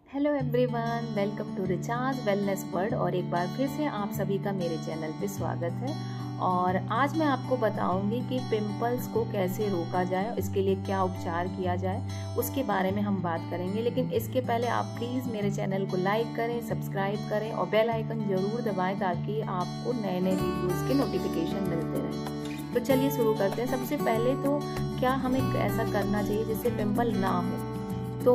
Hello everyone, welcome to Richa's wellness world. और एक बार फिर से आप सभी का मेरे चैनल पे स्वागत है। और आज मैं आपको बताऊंगी कि पिंपल्स को कैसे रोका जाए, इसके लिए क्या उपचार किया जाए, उसके बारे में हम बात करेंगे। लेकिन इसके पहले आप प्लीज़ मेरे चैनल को लाइक करें, सब्सक्राइब करें और बेल आइकन ज़रूर दबाएं ताकि आपको नए नए वीडियोज़ के नोटिफिकेशन मिलते रहें। तो चलिए शुरू करते हैं। सबसे पहले तो क्या हमें ऐसा करना चाहिए जिससे पिंपल ना हो। तो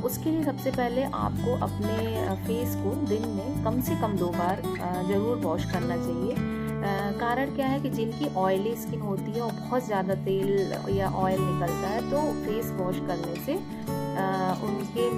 उसके लिए सबसे पहले आपको अपने फेस को दिन में कम से कम 2 बार ज़रूर वॉश करना चाहिए। कारण क्या है कि जिनकी ऑयली स्किन होती है और बहुत ज़्यादा तेल या ऑयल निकलता है, तो फेस वॉश करने से उनके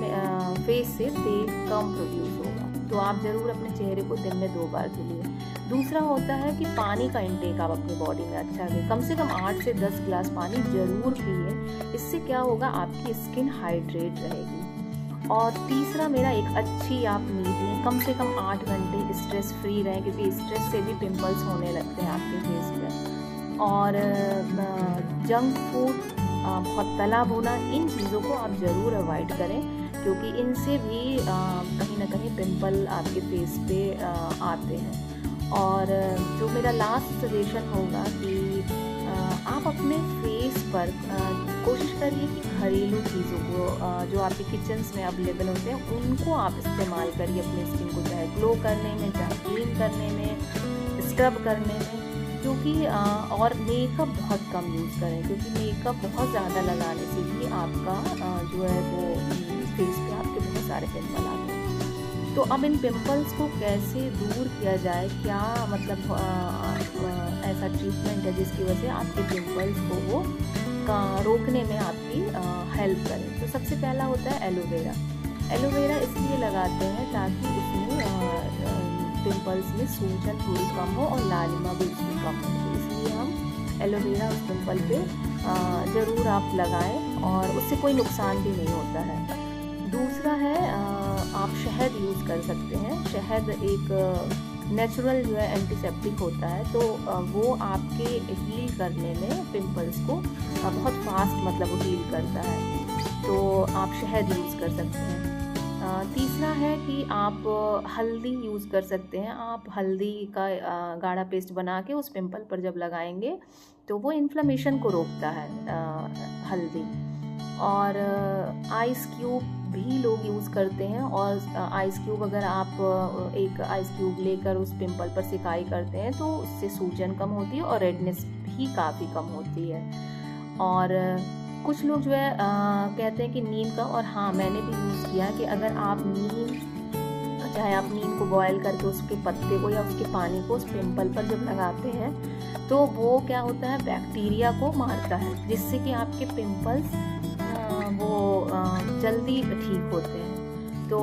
फेस से तेल कम प्रोड्यूस होगा। तो आप ज़रूर अपने चेहरे को दिन में 2 बार धुलिए। दूसरा होता है कि पानी का इंटेक आप अपनी बॉडी में अच्छा लें। कम से कम 8 से 10 गिलास पानी ज़रूर पिए। इससे क्या होगा, आपकी स्किन हाइड्रेट रहेगी। और तीसरा मेरा एक अच्छी आप नींद लें। कम से कम 8 घंटे स्ट्रेस फ्री रहें, क्योंकि स्ट्रेस से भी पिंपल्स होने लगते हैं आपके फेस में। और जंक फूड, बहुत तला भुना, इन चीज़ों को आप ज़रूर अवॉइड करें, क्योंकि इनसे भी कहीं ना कहीं पिंपल आपके फेस पे आते हैं। और जो मेरा लास्ट सजेशन होगा कि आप अपने फेस पर कोशिश करिए कि घरेलू चीज़ों को जो आपके किचन्स में अवेलेबल होते हैं उनको आप इस्तेमाल करिए अपनी स्किन को, चाहे ग्लो करने में, चाहे क्लीन करने में, स्क्रब करने में। क्योंकि और मेकअप बहुत कम यूज़ करें, क्योंकि मेकअप बहुत ज़्यादा लगाने से भी आपका जो है वो फेस पे आपके बहुत सारे पिंपल आते हैं। तो अब इन पिंपल्स को कैसे दूर किया जाए, क्या मतलब ऐसा ट्रीटमेंट है जिसकी वजह से आपके पिंपल्स को वो रोकने में आपकी हेल्प करें। तो सबसे पहला होता है एलोवेरा। एलोवेरा इसलिए लगाते हैं ताकि उसमें पिंपल्स में सूजन थोड़ी कम हो और लालिमा भी उसमें कम हो। तो इसलिए हम एलोवेरा उस पिंपल पे ज़रूर आप लगाएं और उससे कोई नुकसान भी नहीं होता है। दूसरा है आप शहद यूज़ कर सकते हैं। शहद एक नेचुरल जो है एंटीसेप्टिक होता है, तो वो आपके हील करने में पिंपल्स को बहुत फास्ट मतलब हील करता है। तो आप शहद यूज़ कर सकते हैं। तीसरा है कि आप हल्दी यूज़ कर सकते हैं। आप हल्दी का गाढ़ा पेस्ट बना के उस पिंपल पर जब लगाएंगे तो वो इन्फ्लेमेशन को रोकता है हल्दी। और आइस क्यूब भी लोग यूज़ करते हैं। और आइस क्यूब, अगर आप एक आइस क्यूब लेकर उस पिंपल पर सिकाई करते हैं तो उससे सूजन कम होती है और रेडनेस भी काफ़ी कम होती है। और कुछ लोग जो है कहते हैं कि नीम का, और हाँ मैंने भी यूज़ किया कि अगर आप चाहे आप नीम को बॉयल करके उसके पत्ते को या उसके पानी को उस पिंपल पर जब लगाते हैं तो वो क्या होता है, बैक्टीरिया को मारता है, जिससे कि आपके पिंपल्स वो जल्दी ठीक होते हैं। तो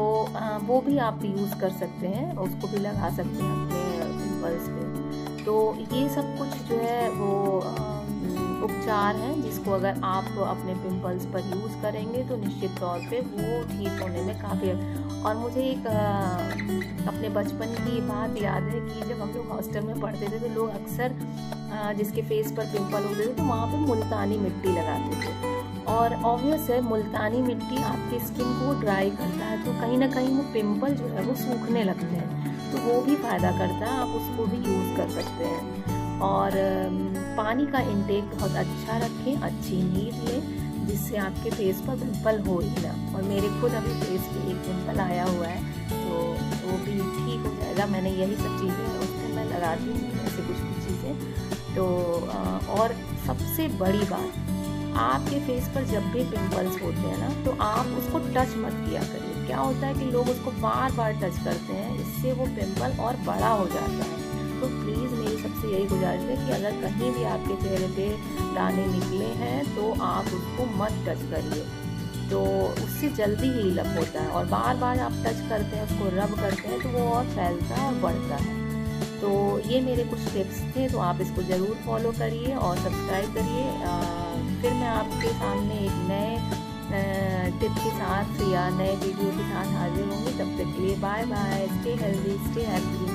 वो भी आप यूज़ कर सकते हैं, उसको भी लगा सकते हैं अपने पिंपल्स पे। तो ये सब कुछ जो है वो उपचार हैं जिसको अगर आप अपने पिंपल्स पर यूज़ करेंगे तो निश्चित तौर पे वो ठीक होने में काफ़ी। और मुझे एक अपने बचपन की बात याद है कि जब हम लोग हॉस्टल में पढ़ते थे तो लोग अक्सर जिसके फेस पर पिंपल होते थे तो वहाँ पे मुल्तानी मिट्टी लगाते थे। और ऑब्वियस है, मुल्तानी मिट्टी आपकी स्किन को ड्राई करता है, तो कहीं ना कहीं वो पिंपल जो है वो सूखने लगते हैं, तो वो भी फ़ायदा करता है, आप उसको भी यूज़ कर सकते हैं। और पानी का इंटेक बहुत अच्छा रखें, अच्छी नींद लें, जिससे आपके फेस पर पिंपल हो ही ना। और मेरे खुद अभी फेस पे एक पिंपल आया हुआ है, तो वो भी ठीक हो जाएगा। मैंने यही सब चीज़ें उसको मैं लगाती हूँ, ऐसे कुछ भी चीज़ें। तो और सबसे बड़ी बात, आपके फेस पर जब भी पिंपल्स होते हैं ना, तो आप उसको टच मत किया करिए। क्या होता है कि लोग उसको बार बार टच करते हैं, इससे वो पिंपल और बड़ा हो जाता है। तो प्लीज़ मेरी सबसे यही गुजारिश है कि अगर कहीं भी आपके चेहरे पे दाने निकले हैं तो आप उसको मत टच करिए, तो उससे जल्दी हील अप होता है। और बार बार आप टच करते हैं, उसको रब करते हैं, तो वो और फैलता है और बढ़ता है। तो ये मेरे कुछ टिप्स थे, तो आप इसको ज़रूर फॉलो करिए और सब्सक्राइब करिए। फिर मैं आपके सामने एक नए टिप के साथ या नए वीडियो के साथ हाजिर होंगी। तब तक के लिए bye bye, stay healthy, stay happy.